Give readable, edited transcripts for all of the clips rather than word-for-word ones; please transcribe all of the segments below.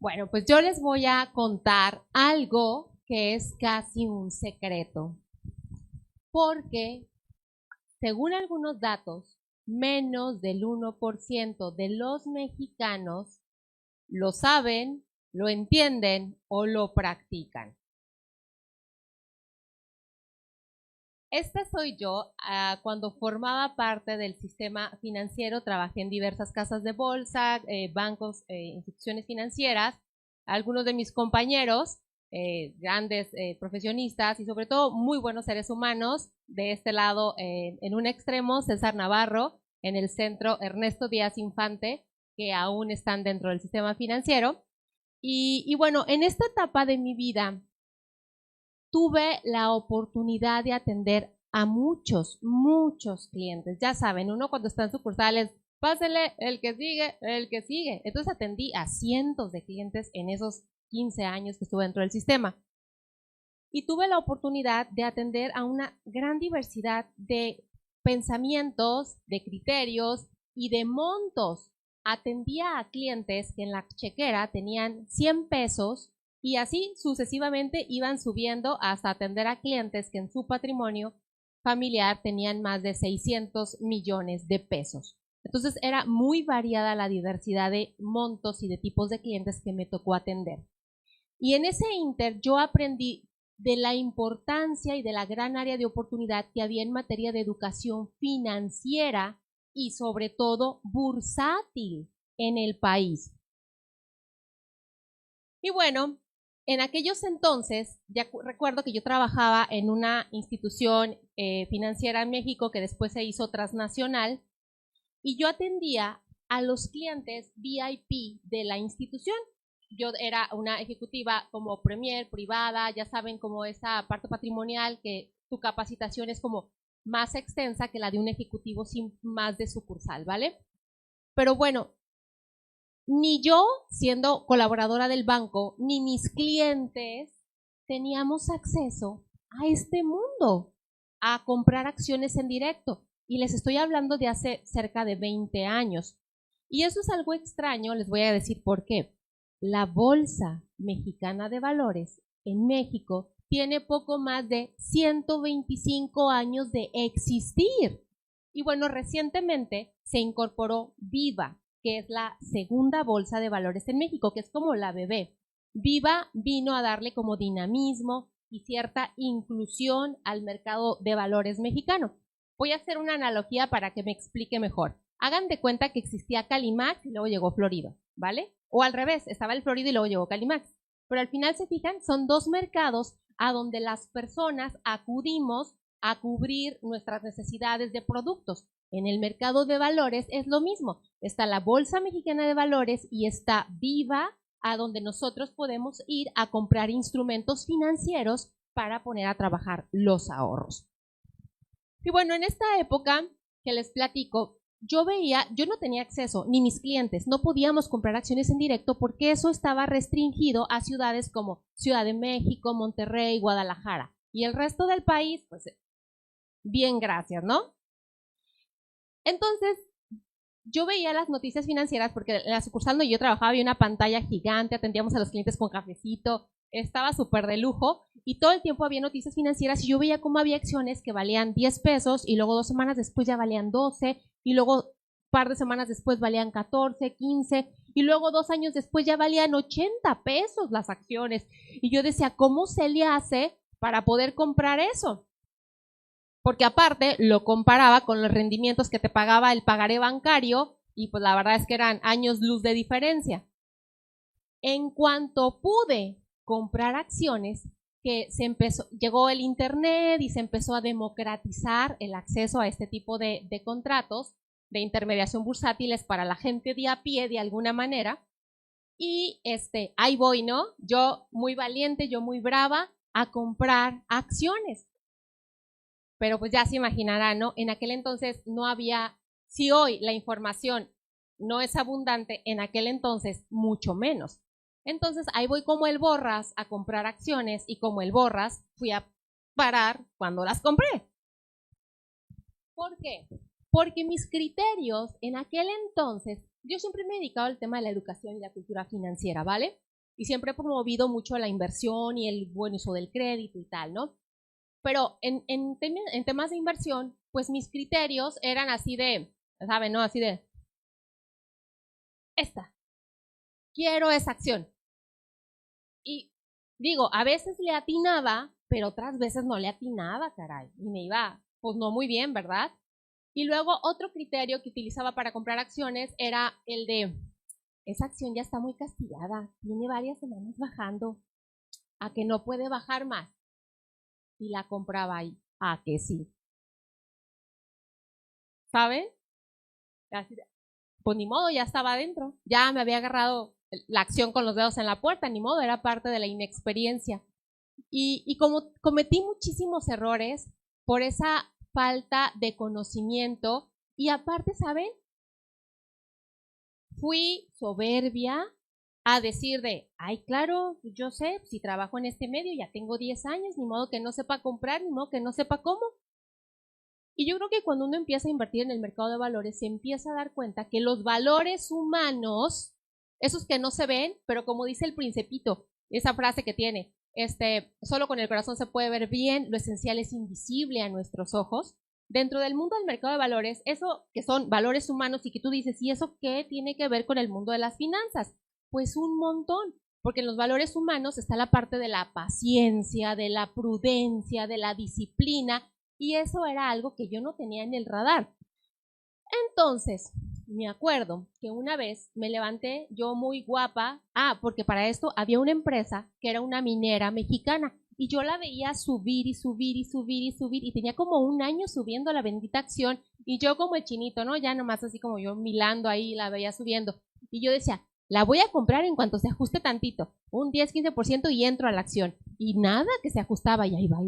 Bueno, pues yo les voy a contar algo que es casi un secreto, porque según algunos datos, menos del 1% de los mexicanos lo saben, lo entienden o lo practican. Esta soy yo. Cuando formaba parte del sistema financiero, trabajé en diversas casas de bolsa, bancos, instituciones financieras. Algunos de mis compañeros, grandes profesionistas y sobre todo muy buenos seres humanos, de este lado, en un extremo, César Navarro, en el centro, Ernesto Díaz Infante, que aún están dentro del sistema financiero. Y bueno, en esta etapa de mi vida, tuve la oportunidad de atender a muchos clientes. Ya saben, uno cuando está en sucursales, pásele el que sigue, el que sigue. Entonces atendí a cientos de clientes en esos 15 años que estuve dentro del sistema. Y tuve la oportunidad de atender a una gran diversidad de pensamientos, de criterios y de montos. Atendía a clientes que en la chequera tenían 100 pesos y así sucesivamente iban subiendo hasta atender a clientes que en su patrimonio familiar tenían más de 600 millones de pesos. Entonces era muy variada la diversidad de montos y de tipos de clientes que me tocó atender. Y en ese inter yo aprendí de la importancia y de la gran área de oportunidad que había en materia de educación financiera y sobre todo bursátil en el país. Y bueno, en aquellos entonces, ya recuerdo que yo trabajaba en una institución financiera en México que después se hizo transnacional y yo atendía a los clientes VIP de la institución. Yo era una ejecutiva como premier, privada, ya saben, como esa parte patrimonial que tu capacitación es como más extensa que la de un ejecutivo sin más de sucursal, ¿vale? Pero bueno, ni yo, siendo colaboradora del banco, ni mis clientes teníamos acceso a este mundo, a comprar acciones en directo. Y les estoy hablando de hace cerca de 20 años. Y eso es algo extraño, les voy a decir por qué. La Bolsa Mexicana de Valores en México tiene poco más de 125 años de existir. Y bueno, recientemente se incorporó Viva, que es la segunda bolsa de valores en México, que es como la bebé. Viva vino a darle como dinamismo y cierta inclusión al mercado de valores mexicano. Voy a hacer una analogía para que me explique mejor. Hagan de cuenta que existía Calimax y luego llegó Florido, ¿vale? O al revés, estaba el Florido y luego llegó Calimax. Pero al final, se fijan, son dos mercados a donde las personas acudimos a cubrir nuestras necesidades de productos. En el mercado de valores es lo mismo. Está la Bolsa Mexicana de Valores y está Viva, a donde nosotros podemos ir a comprar instrumentos financieros para poner a trabajar los ahorros. Y bueno, en esta época que les platico, yo no tenía acceso, ni mis clientes, no podíamos comprar acciones en directo porque eso estaba restringido a ciudades como Ciudad de México, Monterrey, Guadalajara. Y el resto del país, pues, bien, gracias, ¿no? Entonces, yo veía las noticias financieras porque en la sucursal donde yo trabajaba había una pantalla gigante, atendíamos a los clientes con cafecito, estaba súper de lujo y todo el tiempo había noticias financieras y yo veía cómo había acciones que valían 10 pesos y luego 2 semanas después ya valían 12 y luego un par de semanas después valían 14, 15 y luego 2 años después ya valían 80 pesos las acciones. Y yo decía, ¿cómo se le hace para poder comprar eso? Porque aparte lo comparaba con los rendimientos que te pagaba el pagaré bancario y pues la verdad es que eran años luz de diferencia. En cuanto pude comprar acciones, llegó el internet y se empezó a democratizar el acceso a este tipo de contratos de intermediación bursátiles para la gente de a pie de alguna manera. Y ahí voy, ¿no? Yo muy valiente, yo muy brava a comprar acciones. Pero pues ya se imaginarán, ¿no? En aquel entonces no había, si hoy la información no es abundante, en aquel entonces mucho menos. Entonces ahí voy como el Borras a comprar acciones y como el Borras fui a parar cuando las compré. ¿Por qué? Porque mis criterios en aquel entonces, yo siempre me he dedicado al tema de la educación y la cultura financiera, ¿vale? y siempre he promovido mucho la inversión y el buen uso del crédito y tal, ¿no? Pero en temas de inversión, pues mis criterios eran así de, ¿saben, no? Así de, quiero esa acción. Y digo, a veces le atinaba, pero otras veces no le atinaba, caray, y me iba, pues no muy bien, ¿verdad? Y luego otro criterio que utilizaba para comprar acciones era el de, esa acción ya está muy castigada, tiene varias semanas bajando, a que no puede bajar más. Y la compraba ahí, a que sí. ¿Saben? Pues ni modo, ya estaba adentro, ya me había agarrado la acción con los dedos en la puerta, ni modo, era parte de la inexperiencia. Y como cometí muchísimos errores por esa falta de conocimiento, y aparte, ¿saben? Fui soberbia a decir de, ay, claro, yo sé, si trabajo en este medio, ya tengo 10 años, ni modo que no sepa comprar, ni modo que no sepa cómo. Y yo creo que cuando uno empieza a invertir en el mercado de valores, se empieza a dar cuenta que los valores humanos, esos que no se ven, pero como dice el Principito, esa frase que tiene, solo con el corazón se puede ver bien, lo esencial es invisible a nuestros ojos. Dentro del mundo del mercado de valores, eso que son valores humanos y que tú dices, ¿y eso qué tiene que ver con el mundo de las finanzas? Pues un montón, porque en los valores humanos está la parte de la paciencia, de la prudencia, de la disciplina, y eso era algo que yo no tenía en el radar. Entonces, me acuerdo que una vez me levanté yo muy guapa, porque para esto había una empresa que era una minera mexicana y yo la veía subir y subir y subir y subir y tenía como un año subiendo la bendita acción y yo como el chinito, ¿no? Ya nomás así como yo milando ahí la veía subiendo y yo decía, la voy a comprar en cuanto se ajuste tantito, un 10-15% y entro a la acción y nada que se ajustaba y ahí va.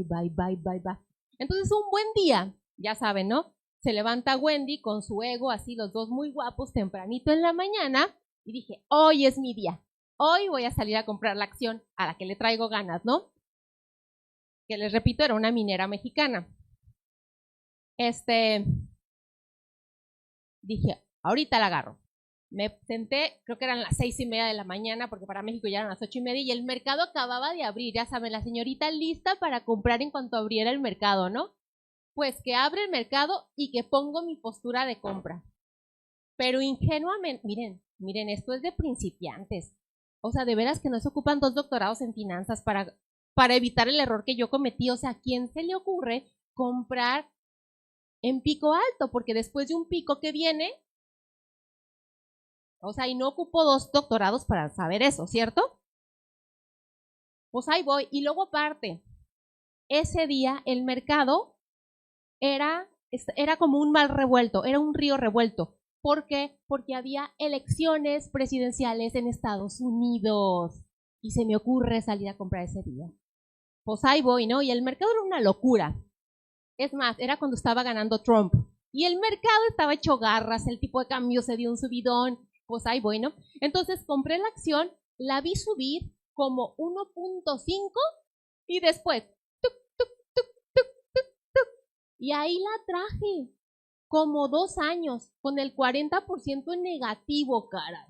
Entonces un buen día, ya saben, ¿no? Se levanta Wendy con su ego, así los dos muy guapos, tempranito en la mañana, y dije, hoy es mi día, hoy voy a salir a comprar la acción a la que le traigo ganas, ¿no? Que les repito, era una minera mexicana. Dije, ahorita la agarro. Me senté, creo que eran las 6:30 de la mañana, porque para México ya eran las 8:30, y el mercado acababa de abrir, ya saben, la señorita lista para comprar en cuanto abriera el mercado, ¿no? Pues que abre el mercado y que pongo mi postura de compra. Pero ingenuamente, miren, esto es de principiantes. O sea, de veras que no se ocupan 2 doctorados en finanzas para evitar el error que yo cometí. O sea, ¿a quién se le ocurre comprar en pico alto? Porque después de un pico que viene, o sea, y no ocupo 2 doctorados para saber eso, ¿cierto? Pues ahí voy. Y luego aparte, ese día el mercado era como un mar revuelto, era un río revuelto. ¿Por qué? Porque había elecciones presidenciales en Estados Unidos y se me ocurre salir a comprar ese día. Pues ahí voy, ¿no? Y el mercado era una locura. Es más, era cuando estaba ganando Trump. Y el mercado estaba hecho garras, el tipo de cambio se dio un subidón. Pues ahí voy, ¿no? Entonces compré la acción, la vi subir como 1.5 y después y ahí la traje, como 2 años, con el 40% negativo, caray.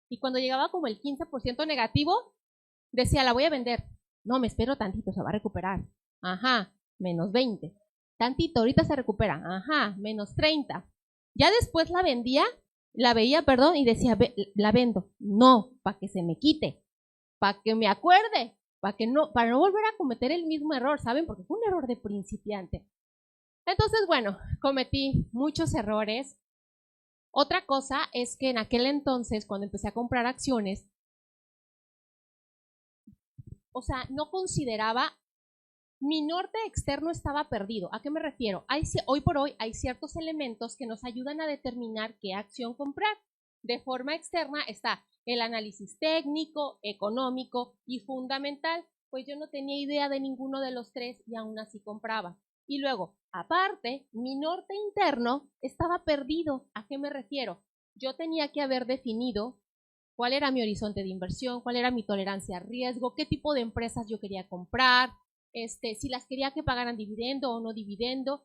Y cuando llegaba como el 15% negativo, decía, la voy a vender. No, me espero tantito, se va a recuperar. Ajá, menos 20. Tantito, ahorita se recupera. Ajá, menos 30. Ya después la veía, perdón, y decía, la vendo. No, para que se me quite, para que me acuerde, para no volver a cometer el mismo error, ¿saben? Porque fue un error de principiante. Entonces, bueno, cometí muchos errores. Otra cosa es que en aquel entonces, cuando empecé a comprar acciones, o sea, no consideraba, mi norte externo estaba perdido. ¿A qué me refiero? Hoy por hoy hay ciertos elementos que nos ayudan a determinar qué acción comprar. De forma externa está el análisis técnico, económico y fundamental, pues yo no tenía idea de ninguno de los 3 y aún así compraba. Y luego, aparte, mi norte interno estaba perdido. ¿A qué me refiero? Yo tenía que haber definido cuál era mi horizonte de inversión, cuál era mi tolerancia a riesgo, qué tipo de empresas yo quería comprar, si las quería que pagaran dividendo o no dividendo,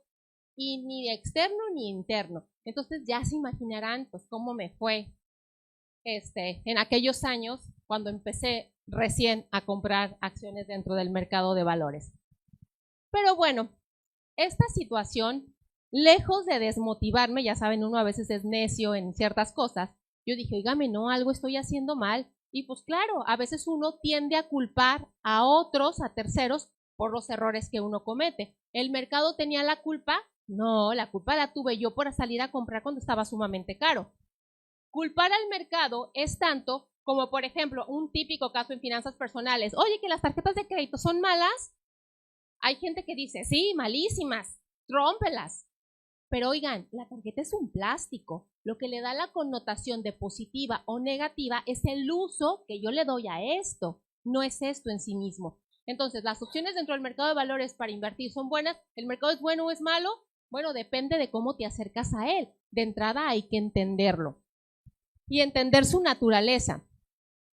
y ni externo ni interno. Entonces ya se imaginarán pues cómo me fue en aquellos años cuando empecé recién a comprar acciones dentro del mercado de valores. Pero bueno, esta situación, lejos de desmotivarme, ya saben, uno a veces es necio en ciertas cosas, yo dije, oígame, no, algo estoy haciendo mal. Y pues claro, a veces uno tiende a culpar a otros, a terceros, por los errores que uno comete. ¿El mercado tenía la culpa? No, la culpa la tuve yo por salir a comprar cuando estaba sumamente caro. Culpar al mercado es tanto como, por ejemplo, un típico caso en finanzas personales. Oye, que las tarjetas de crédito son malas. Hay gente que dice, sí, malísimas, rómpelas. Pero oigan, la tarjeta es un plástico. Lo que le da la connotación de positiva o negativa es el uso que yo le doy a esto. No es esto en sí mismo. Entonces, las opciones dentro del mercado de valores para invertir son buenas. ¿El mercado es bueno o es malo? Bueno, depende de cómo te acercas a él. De entrada hay que entenderlo y entender su naturaleza.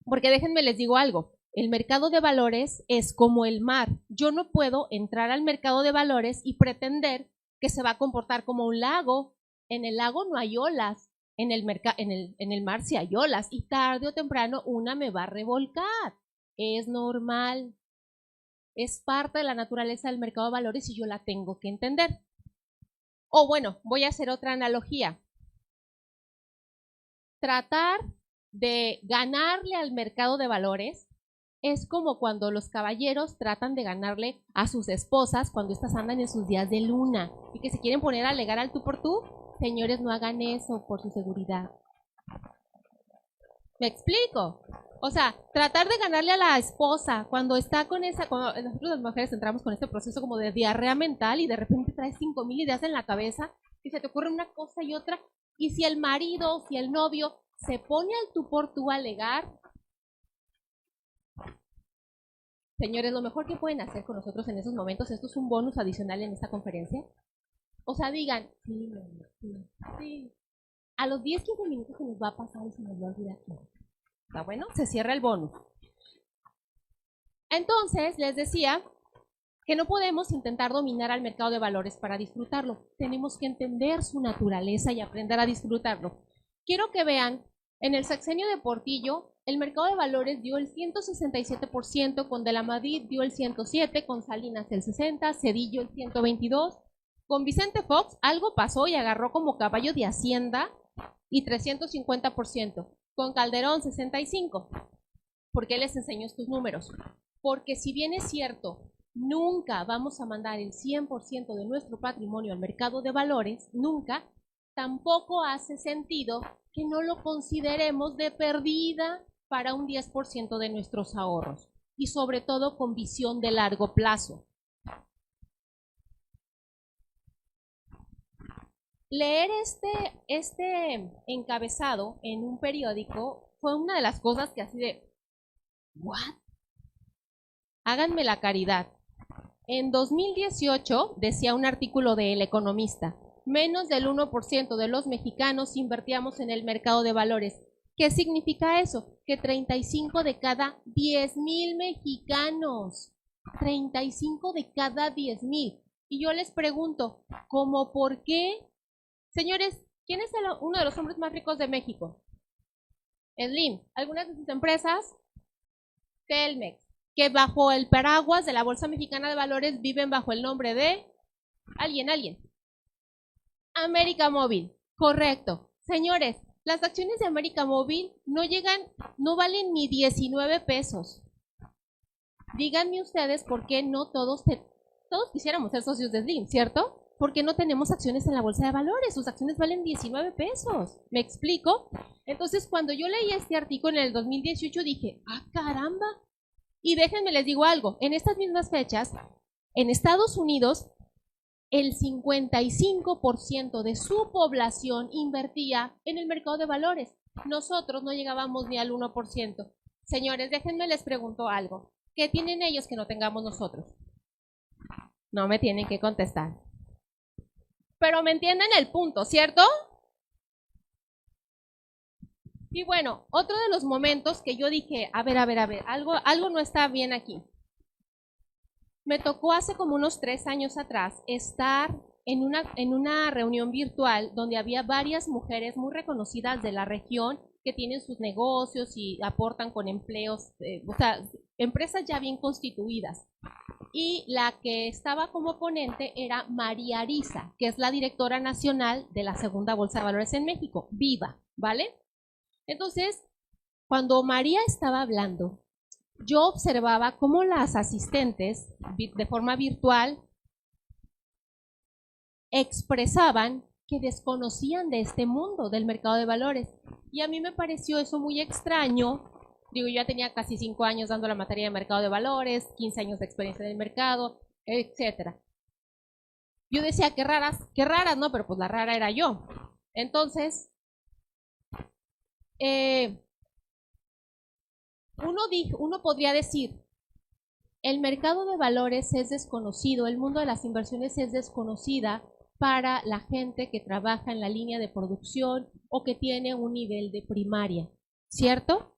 Porque déjenme les digo algo, el mercado de valores es como el mar. Yo no puedo entrar al mercado de valores y pretender que se va a comportar como un lago. En el lago no hay olas, en el mar sí hay olas y tarde o temprano una me va a revolcar. Es normal, es parte de la naturaleza del mercado de valores y yo la tengo que entender. O bueno, voy a hacer otra analogía. Tratar de ganarle al mercado de valores es como cuando los caballeros tratan de ganarle a sus esposas cuando éstas andan en sus días de luna y que se quieren poner a alegar al tú por tú. Señores, no hagan eso por su seguridad. ¿Me explico? O sea, tratar de ganarle a la esposa cuando está con esa, cuando nosotros las mujeres entramos con este proceso como de diarrea mental y de repente traes 5,000 ideas en la cabeza y se te ocurre una cosa y otra. Y si el marido, si el novio se pone al tú por tú a alegar, señores, lo mejor que pueden hacer con nosotros en esos momentos, esto es un bonus adicional en esta conferencia, o sea, digan, sí, sí, a los 10, 15 minutos se nos va a pasar y se nos va a olvidar. ¿Está bueno? Se cierra el bonus. Entonces, les decía que no podemos intentar dominar al mercado de valores para disfrutarlo. Tenemos que entender su naturaleza y aprender a disfrutarlo. Quiero que vean, en el sexenio de Portillo, el mercado de valores dio el 167%, con De la Madrid dio el 107%, con Salinas el 60%, Cedillo el 122%. Con Vicente Fox algo pasó y agarró como caballo de Hacienda y 350%. Con Calderón 65%. ¿Por qué les enseño estos números? Porque si bien es cierto, nunca vamos a mandar el 100% de nuestro patrimonio al mercado de valores, nunca, tampoco hace sentido que no lo consideremos de pérdida para un 10% de nuestros ahorros y sobre todo con visión de largo plazo. Leer este encabezado en un periódico fue una de las cosas que así de, ¿what? Háganme la caridad. En 2018 decía un artículo de El Economista, menos del 1% de los mexicanos invertíamos en el mercado de valores. ¿Qué significa eso? Que 35 de cada 10,000 mexicanos, 35 de cada 10,000. Y yo les pregunto, ¿cómo por qué? Señores, ¿quién es uno de los hombres más ricos de México? Slim. Algunas de sus empresas, Telmex, que bajo el paraguas de la Bolsa Mexicana de Valores viven bajo el nombre de alguien. América Móvil, correcto. Señores, las acciones de América Móvil no valen ni 19 pesos. Díganme ustedes por qué no todos quisiéramos ser socios de Slim, ¿cierto? Porque no tenemos acciones en la bolsa de valores, sus acciones valen 19 pesos. ¿Me explico? Entonces, cuando yo leí este artículo en el 2018 dije, ¡ah, caramba! Y déjenme les digo algo, en estas mismas fechas, en Estados Unidos, el 55% de su población invertía en el mercado de valores. Nosotros no llegábamos ni al 1%. Señores, déjenme les pregunto algo. ¿Qué tienen ellos que no tengamos nosotros? No me tienen que contestar. Pero me entienden el punto, ¿cierto? Y bueno, otro de los momentos que yo dije, a ver, algo no está bien aquí. Me tocó hace como unos 3 años atrás estar en una reunión virtual donde había varias mujeres muy reconocidas de la región que tienen sus negocios y aportan con empleos, o sea, empresas ya bien constituidas. Y la que estaba como ponente era María Arisa, que es la directora nacional de la segunda Bolsa de Valores en México, Viva, ¿vale? Entonces, cuando María estaba hablando, yo observaba cómo las asistentes, de forma virtual, expresaban que desconocían de este mundo del mercado de valores. Y a mí me pareció eso muy extraño. Digo, yo ya tenía casi 5 años dando la materia de mercado de valores, 15 años de experiencia en el mercado, etcétera. Yo decía, qué raras, ¿no? Pero pues la rara era yo. Entonces, uno podría decir, el mercado de valores es desconocido, el mundo de las inversiones es desconocida para la gente que trabaja en la línea de producción o que tiene un nivel de primaria, ¿cierto?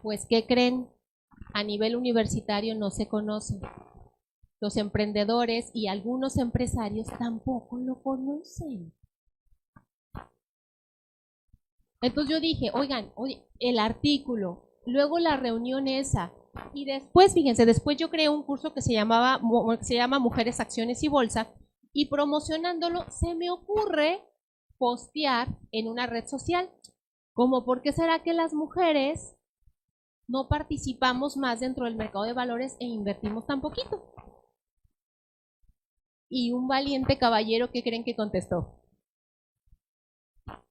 Pues, ¿qué creen? A nivel universitario no se conoce. Los emprendedores y algunos empresarios tampoco lo conocen. Entonces yo dije, oigan, el artículo, luego la reunión esa, y después, fíjense, después yo creé un curso que se llama Mujeres, Acciones y Bolsa, y promocionándolo se me ocurre postear en una red social, como por qué será que las mujeres no participamos más dentro del mercado de valores e invertimos tan poquito. Y un valiente caballero, ¿qué creen que contestó?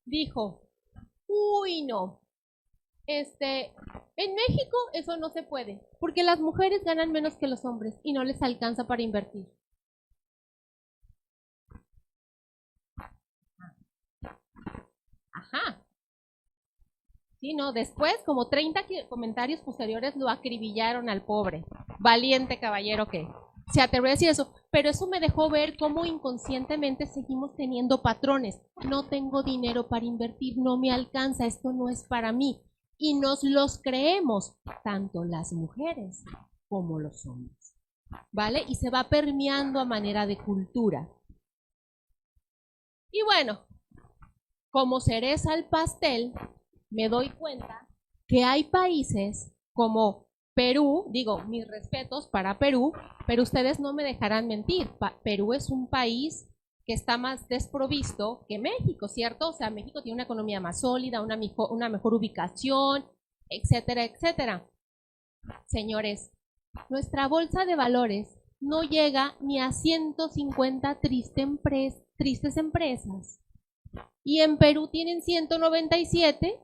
Dijo, uy, no, en México eso no se puede, porque las mujeres ganan menos que los hombres y no les alcanza para invertir. Ajá. Sí, no, después, como 30 comentarios posteriores lo acribillaron al pobre. Valiente caballero que se atrevió a decir eso. Pero eso me dejó ver cómo inconscientemente seguimos teniendo patrones. No tengo dinero para invertir, no me alcanza, esto no es para mí. Y nos los creemos, tanto las mujeres como los hombres. ¿Vale? Y se va permeando a manera de cultura. Y bueno, como cereza al pastel, me doy cuenta que hay países como Perú, digo, mis respetos para Perú, pero ustedes no me dejarán mentir, Perú es un país que está más desprovisto que México, ¿cierto? O sea, México tiene una economía más sólida, una mejor ubicación, etcétera, etcétera. Señores, nuestra bolsa de valores no llega ni a 150 tristes empresas. Y en Perú tienen 197.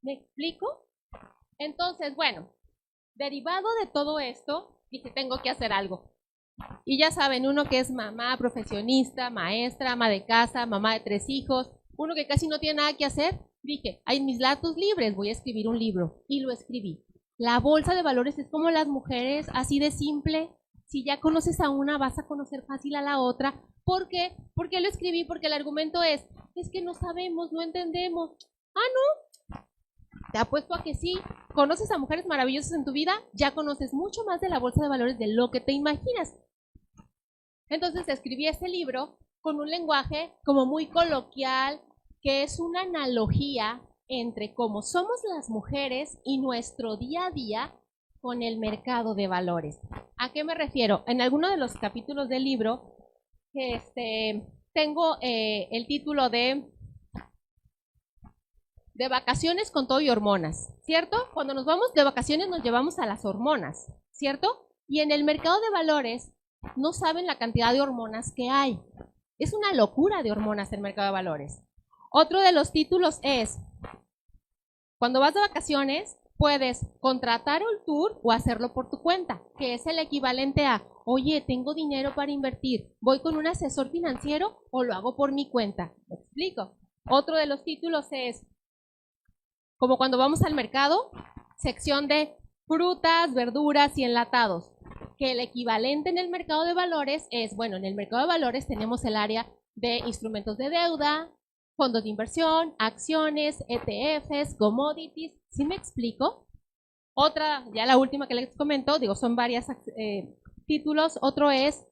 ¿Me explico? Entonces, bueno, derivado de todo esto, dije, tengo que hacer algo. Y ya saben, uno que es mamá, profesionista, maestra, ama de casa, mamá de 3 hijos, uno que casi no tiene nada que hacer, dije, hay mis datos libres, voy a escribir un libro. Y lo escribí. La bolsa de valores es como las mujeres, así de simple. Si ya conoces a una, vas a conocer fácil a la otra. ¿Por qué? ¿Por qué lo escribí? Porque el argumento es que no sabemos, no entendemos. Ah, no, te apuesto a que sí. Conoces a mujeres maravillosas en tu vida, ya conoces mucho más de la bolsa de valores de lo que te imaginas. Entonces escribí este libro con un lenguaje como muy coloquial, que es una analogía entre cómo somos las mujeres y nuestro día a día con el mercado de valores. ¿A qué me refiero? En alguno de los capítulos del libro tengo el título de vacaciones con todo y hormonas, ¿cierto? Cuando nos vamos de vacaciones nos llevamos a las hormonas, ¿cierto? Y en el mercado de valores no saben la cantidad de hormonas que hay. Es una locura de hormonas el mercado de valores. Otro de los títulos es, cuando vas de vacaciones, puedes contratar un tour o hacerlo por tu cuenta, que es el equivalente a, oye, tengo dinero para invertir, ¿voy con un asesor financiero o lo hago por mi cuenta? ¿Me explico? Otro de los títulos es, como cuando vamos al mercado, sección de frutas, verduras y enlatados, que el equivalente en el mercado de valores es, bueno, en el mercado de valores tenemos el área de instrumentos de deuda, fondos de inversión, acciones, ETFs, commodities. ¿Sí me explico? Otra, ya la última que les comento, digo, son varios títulos. Otro es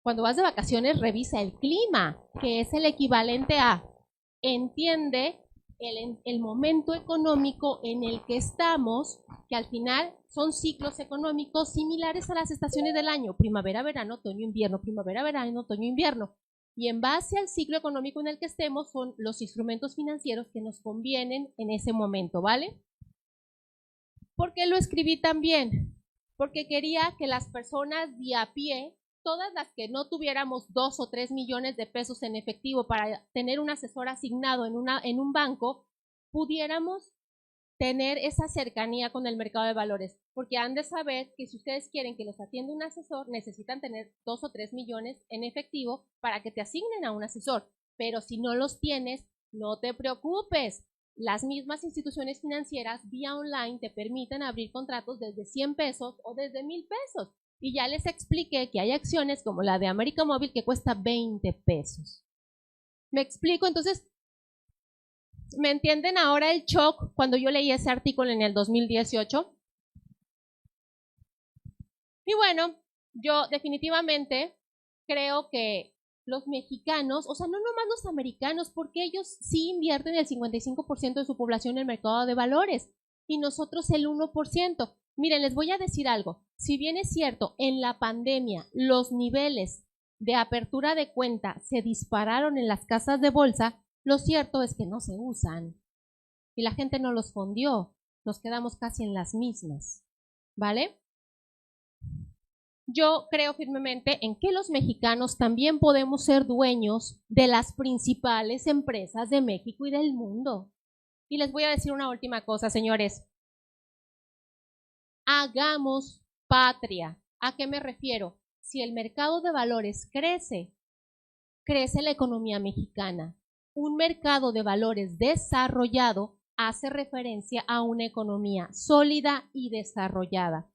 Cuando vas de vacaciones, revisa el clima, que es el equivalente a entiende el momento económico en el que estamos, que al final son ciclos económicos similares a las estaciones del año, primavera, verano, otoño, invierno, primavera, verano, otoño, invierno. Y en base al ciclo económico en el que estemos son los instrumentos financieros que nos convienen en ese momento, ¿vale? ¿Por qué lo escribí también? Porque quería que las personas de a pie, todas las que no tuviéramos 2 o 3 millones de pesos en efectivo para tener un asesor asignado en un banco, pudiéramos tener esa cercanía con el mercado de valores, porque han de saber que si ustedes quieren que los atienda un asesor, necesitan tener 2 o 3 millones en efectivo para que te asignen a un asesor, pero si no los tienes, no te preocupes. Las mismas instituciones financieras vía online te permiten abrir contratos desde 100 pesos o desde 1,000 pesos. Y ya les expliqué que hay acciones como la de América Móvil que cuesta 20 pesos. ¿Me explico? Entonces, ¿me entienden ahora el shock cuando yo leí ese artículo en el 2018? Y bueno, yo definitivamente creo que los mexicanos, o sea, no nomás los americanos, porque ellos sí invierten el 55% de su población en el mercado de valores y nosotros el 1%. Miren, les voy a decir algo. Si bien es cierto, en la pandemia los niveles de apertura de cuenta se dispararon en las casas de bolsa, lo cierto es que no se usan y la gente no los fondió, nos quedamos casi en las mismas, ¿vale? Yo creo firmemente en que los mexicanos también podemos ser dueños de las principales empresas de México y del mundo. Y les voy a decir una última cosa, señores. Hagamos patria. ¿A qué me refiero? Si el mercado de valores crece, crece la economía mexicana. Un mercado de valores desarrollado hace referencia a una economía sólida y desarrollada.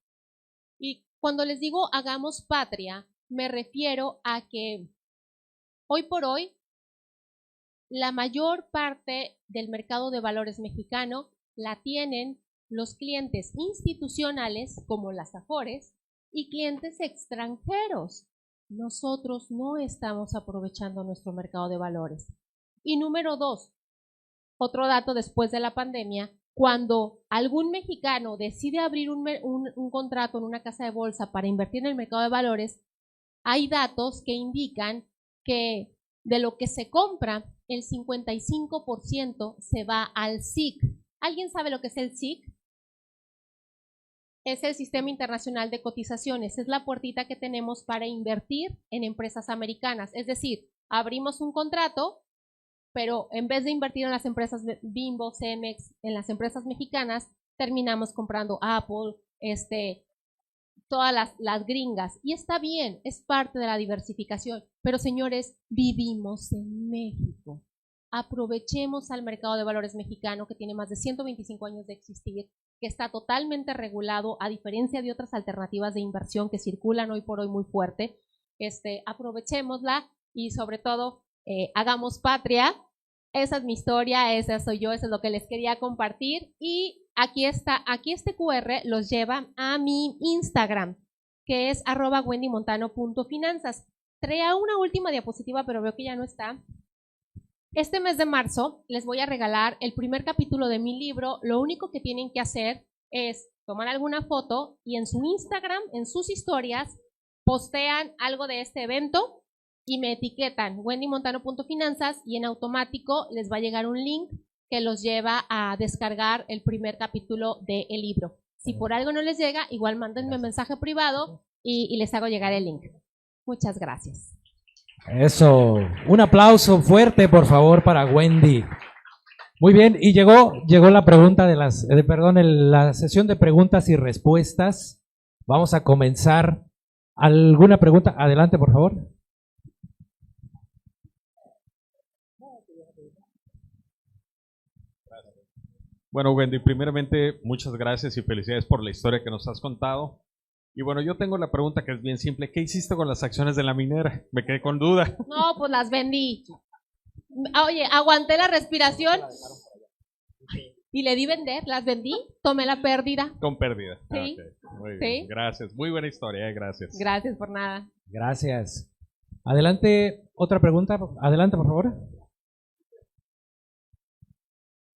Y cuando les digo hagamos patria, me refiero a que hoy por hoy la mayor parte del mercado de valores mexicano la tienen los clientes institucionales como las Afores y clientes extranjeros. Nosotros no estamos aprovechando nuestro mercado de valores. Y número 2, otro dato después de la pandemia, cuando algún mexicano decide abrir un contrato en una casa de bolsa para invertir en el mercado de valores, hay datos que indican que de lo que se compra, el 55% se va al SIC. ¿Alguien sabe lo que es el SIC? Es el Sistema Internacional de Cotizaciones, es la puertita que tenemos para invertir en empresas americanas. Es decir, abrimos un contrato, pero en vez de invertir en las empresas Bimbo, Cemex, en las empresas mexicanas, terminamos comprando Apple, todas las gringas. Y está bien, es parte de la diversificación. Pero señores, vivimos en México. Aprovechemos al mercado de valores mexicano que tiene más de 125 años de existir, que está totalmente regulado, a diferencia de otras alternativas de inversión que circulan hoy por hoy muy fuerte. Aprovechémosla y sobre todo hagamos patria. Esa es mi historia, esa soy yo, eso es lo que les quería compartir. Y aquí está, aquí este QR los lleva a mi Instagram, que es @wendymontano.finanzas. Traía una última diapositiva, pero veo que ya no está. Este mes de marzo les voy a regalar el primer capítulo de mi libro. Lo único que tienen que hacer es tomar alguna foto y en su Instagram, en sus historias, postean algo de este evento y me etiquetan wendymontano.finanzas y en automático les va a llegar un link que los lleva a descargar el primer capítulo del libro. Si por algo no les llega, igual mándenme un mensaje privado y les hago llegar el link. Muchas gracias. Eso, un aplauso fuerte por favor para Wendy. Muy bien, y llegó la pregunta de la sesión de preguntas y respuestas. Vamos a comenzar. ¿Alguna pregunta? Adelante, por favor. Bueno, Wendy, primeramente muchas gracias y felicidades por la historia que nos has contado. Y bueno, yo tengo la pregunta que es bien simple. ¿Qué hiciste con las acciones de la minera? Me quedé con duda. No, pues las vendí. Oye, aguanté la respiración y le di vender, las vendí, tomé la pérdida. Con pérdida. Sí. Okay. Muy bien. Sí. Gracias. Muy buena historia, gracias. Gracias por nada. Gracias. Adelante, otra pregunta. Adelante, por favor.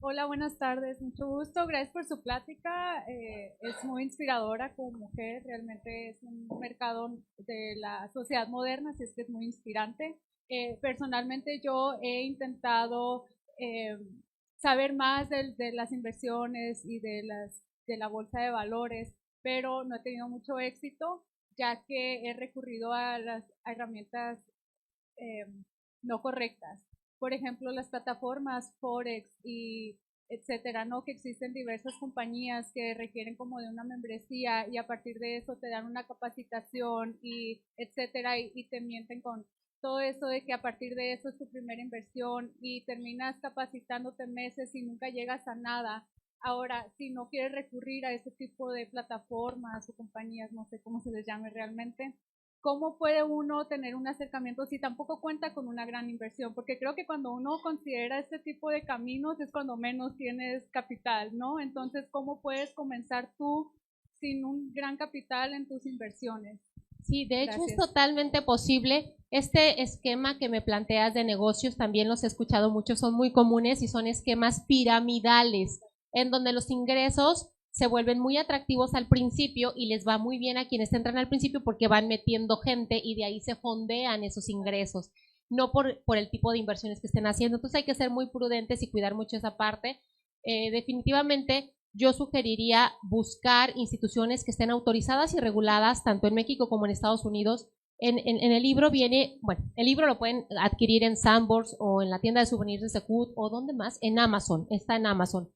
Hola, buenas tardes, mucho gusto, gracias por su plática, es muy inspiradora como mujer, realmente es un mercado de la sociedad moderna, así es que es muy inspirante. Personalmente yo he intentado saber más de las inversiones y de la bolsa de valores, pero no he tenido mucho éxito, ya que he recurrido a las herramientas no correctas. Por ejemplo, las plataformas Forex y etcétera, ¿no? Que existen diversas compañías que requieren como de una membresía y a partir de eso te dan una capacitación y etcétera y te mienten con todo eso de que a partir de eso es tu primera inversión y terminas capacitándote meses y nunca llegas a nada. Ahora, si no quieres recurrir a ese tipo de plataformas o compañías, no sé cómo se les llame realmente, ¿cómo puede uno tener un acercamiento si tampoco cuenta con una gran inversión? Porque creo que cuando uno considera este tipo de caminos es cuando menos tienes capital, ¿no? Entonces, ¿cómo puedes comenzar tú sin un gran capital en tus inversiones? Sí, de hecho Gracias. es totalmente posible. Este esquema que me planteas de negocios también los he escuchado mucho, son muy comunes y son esquemas piramidales, en donde los ingresos se vuelven muy atractivos al principio y les va muy bien a quienes entran al principio porque van metiendo gente y de ahí se fondean esos ingresos, no por el tipo de inversiones que estén haciendo. Entonces hay que ser muy prudentes y cuidar mucho esa parte. Definitivamente yo sugeriría buscar instituciones que estén autorizadas y reguladas tanto en México como en Estados Unidos. En el libro viene, bueno, el libro lo pueden adquirir en Sanborns o en la tienda de souvenirs de Secut o donde más, en Amazon, está en Amazon.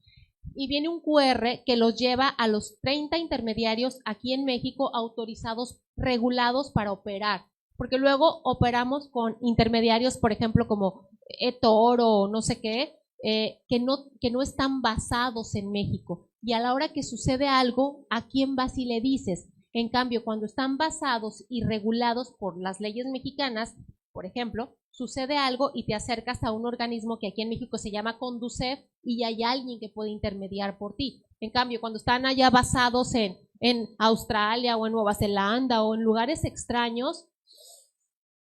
Y viene un QR que los lleva a los 30 intermediarios aquí en México autorizados, regulados para operar. Porque luego operamos con intermediarios, por ejemplo, como eToro o no sé qué, que no están basados en México. Y a la hora que sucede algo, ¿a quién vas y le dices? En cambio, cuando están basados y regulados por las leyes mexicanas, por ejemplo, sucede algo y te acercas a un organismo que aquí en México se llama Conducef y hay alguien que puede intermediar por ti. En cambio, cuando están allá basados en Australia o en Nueva Zelanda o en lugares extraños,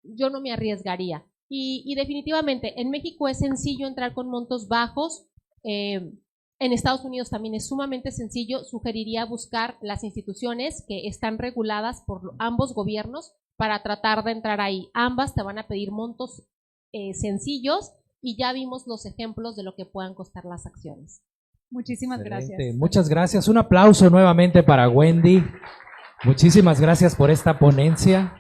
yo no me arriesgaría. Y definitivamente, en México es sencillo entrar con montos bajos. En Estados Unidos también es sumamente sencillo. Sugeriría buscar las instituciones que están reguladas por ambos gobiernos para tratar de entrar ahí. Ambas te van a pedir montos sencillos y ya vimos los ejemplos de lo que puedan costar las acciones. Muchísimas Excelente. gracias. Muchas gracias. Un aplauso nuevamente para Wendy. Muchísimas gracias por esta ponencia.